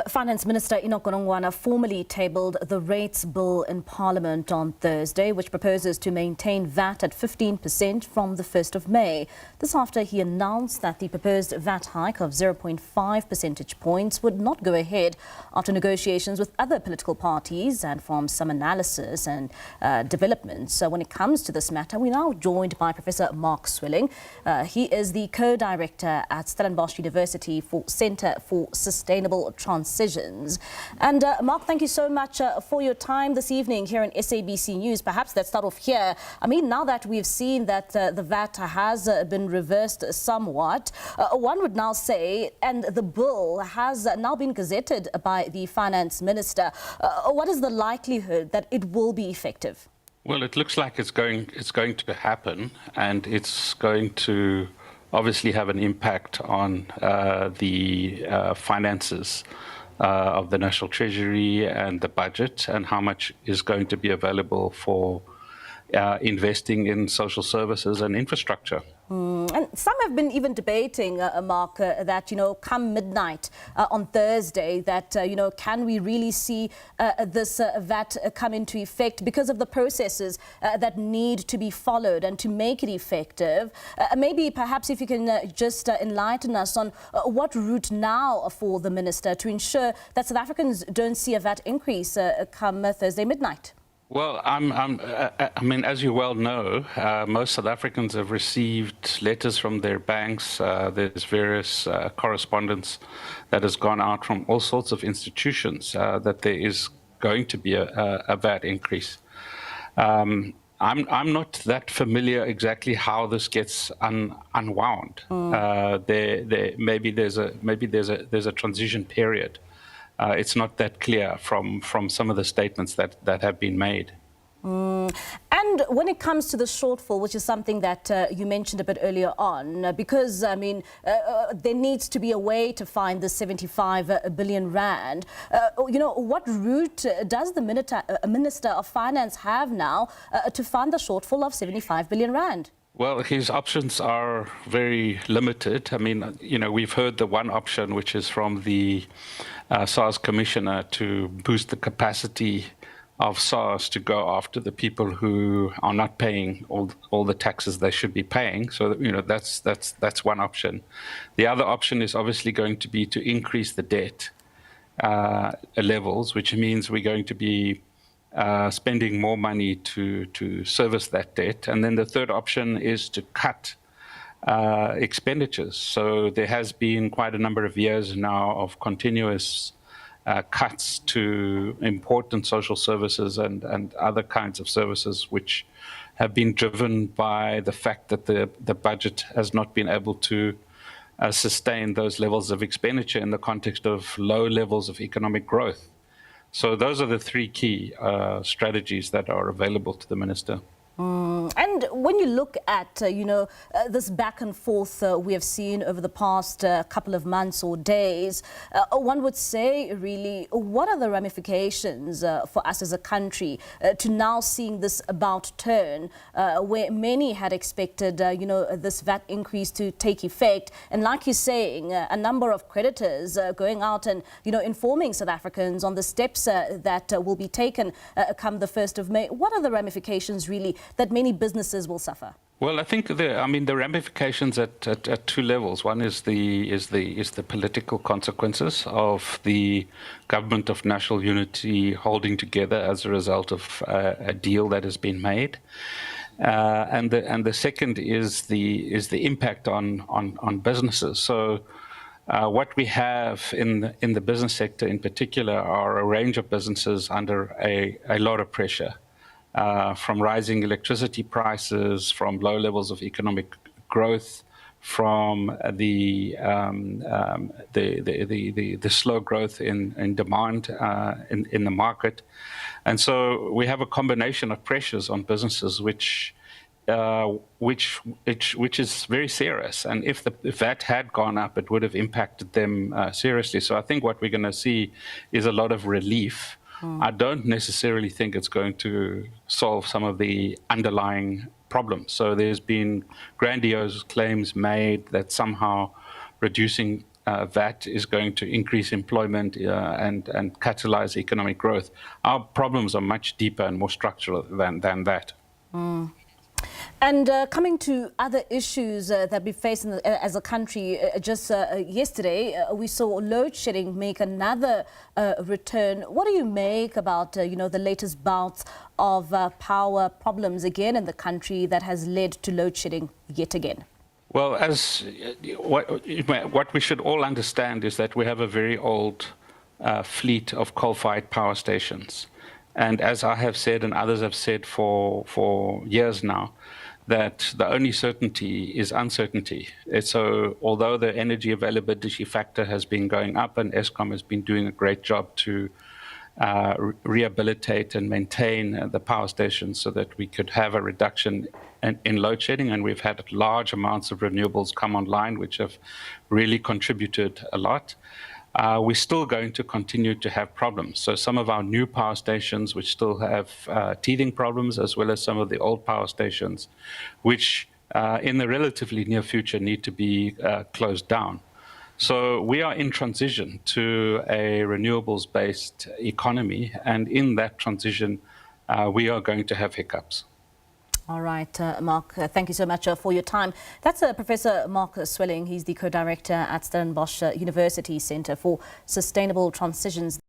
Finance Minister Enoch Godongwana formally tabled the rates bill in Parliament on Thursday, which proposes to maintain VAT at 15% from the 1st of May. This after he announced that the proposed VAT hike of 0.5 percentage points would not go ahead after negotiations with other political parties and from some analysis and developments. When it comes to this matter, we're now joined by Professor Mark Swilling. He is the co-director at Stellenbosch University Centre for Sustainable Transitions. And Mark, thank you so much for your time this evening here in SABC News. Perhaps let's start off here. I mean, now that we've seen that the VAT has been reversed somewhat, one would now say, and the bill has now been gazetted by the Finance Minister, what is the likelihood that it will be effective? Well, it looks like it's going to happen, and it's going to obviously have an impact on the finances of the National Treasury and the budget, and how much is going to be available for investing in social services and infrastructure. And some have been even debating, Mark, that, come midnight on Thursday, that, can we really see this VAT come into effect because of the processes that need to be followed and to make it effective? Maybe perhaps if you can just enlighten us on what route now for the Minister to ensure that South Africans don't see a VAT increase come Thursday midnight. Well, I mean, as you well know, most South Africans have received letters from their banks. There's various correspondence that has gone out from all sorts of institutions that there is going to be a VAT increase. I'm not that familiar exactly how this gets unwound. Maybe there's a transition period. It's not that clear from some of the statements that have been made. And when it comes to the shortfall, which is something that you mentioned a bit earlier on, because, I mean, there needs to be a way to find the 75 billion rand. What route does the Minister of Finance have now to fund the shortfall of 75 billion rand? Well, his options are very limited. I mean, we've heard the one option, which is from the SARS Commissioner, to boost the capacity of SARS to go after the people who are not paying all the taxes they should be paying. So, that's one option. The other option is obviously going to be to increase the debt levels, which means we're going to be spending more money to service that debt. And then the third option is to cut expenditures. So there has been quite a number of years now of continuous cuts to important social services and other kinds of services, which have been driven by the fact that the budget has not been able to sustain those levels of expenditure in the context of low levels of economic growth. So those are the three key strategies that are available to the Minister. And when you look at, this back and forth we have seen over the past couple of months or days, one would say, really, what are the ramifications for us as a country to now seeing this about turn, where many had expected, this VAT increase to take effect? And like you're saying, a number of creditors going out and, informing South Africans on the steps that will be taken come the 1st of May. What are the ramifications, really, that many businesses will suffer? Well, I think the ramifications at two levels. One is the political consequences of the government of national unity holding together as a result of a deal that has been made, and the second is the impact on businesses. So what we have in the business sector in particular are a range of businesses under a lot of pressure. From rising electricity prices, from low levels of economic growth, from the slow growth in demand in the market. And so we have a combination of pressures on businesses which is very serious. And if the VAT had gone up, it would have impacted them seriously. So I think what we're going to see is a lot of relief. I don't necessarily think it's going to solve some of the underlying problems. So there's been grandiose claims made that somehow reducing VAT is going to increase employment and catalyze economic growth. Our problems are much deeper and more structural than that. And coming to other issues that we face as a country, just yesterday we saw load shedding make another return. What do you make about the latest bouts of power problems again in the country that has led to load shedding yet again? Well, what we should all understand is that we have a very old fleet of coal-fired power stations. And as I have said and others have said for years now, that the only certainty is uncertainty. So although the energy availability factor has been going up and Eskom has been doing a great job to rehabilitate and maintain the power stations so that we could have a reduction in load shedding, and we've had large amounts of renewables come online, which have really contributed a lot. We're still going to continue to have problems. So some of our new power stations, which still have teething problems, as well as some of the old power stations, which in the relatively near future need to be closed down. So we are in transition to a renewables-based economy, and in that transition, we are going to have hiccups. All right, Mark, thank you so much for your time. That's Professor Mark Swilling. He's the co-director at Stellenbosch University Centre for Sustainable Transitions.